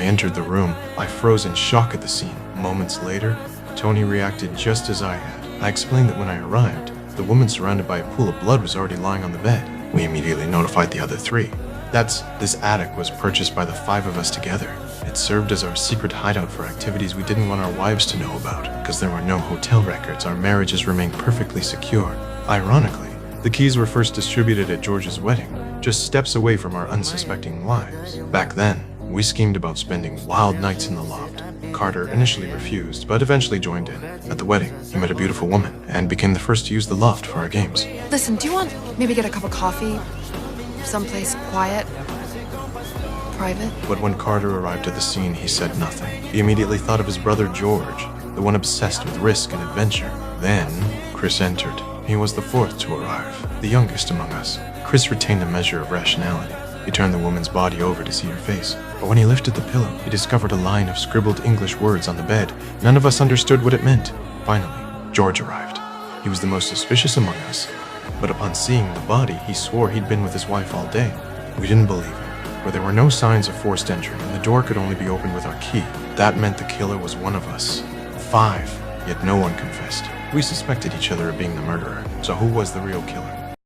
entered the room, I froze in shock at the scene. Moments later, Tony reacted just as I had. I explained that when I arrived, the woman surrounded by a pool of blood was already lying on the bed. We immediately notified the other three. This attic was purchased by the 5 of us together. It served as our secret hideout for activities we didn't want our wives to know about. Because there were no hotel records, our marriages remained perfectly secure. Ironically, the keys were first distributed at George's wedding, just steps away from our unsuspecting wives. Back then, we schemed about spending wild nights in the loft. Carter initially refused, but eventually joined in. At the wedding, he met a beautiful woman and became the first to use the loft for our games. Listen, do you want maybe get a cup of coffee? Someplace quiet? Private? But when Carter arrived at the scene, he said nothing. He immediately thought of his brother George, the one obsessed with risk and adventure. Then, Chris entered. He was the 4th to arrive, the youngest among us. Chris retained a measure of rationality. He turned the woman's body over to see her face. But when he lifted the pillow, he discovered a line of scribbled English words on the bed. None of us understood what it meant. Finally, George arrived. He was the most suspicious among us. But upon seeing the body, he swore he'd been with his wife all day. We didn't believe him, for there were no signs of forced entry, and the door could only be opened with our key. That meant the killer was one of us. 5, yet no one confessed. We suspected each other of being the murderer, so who was the real killer?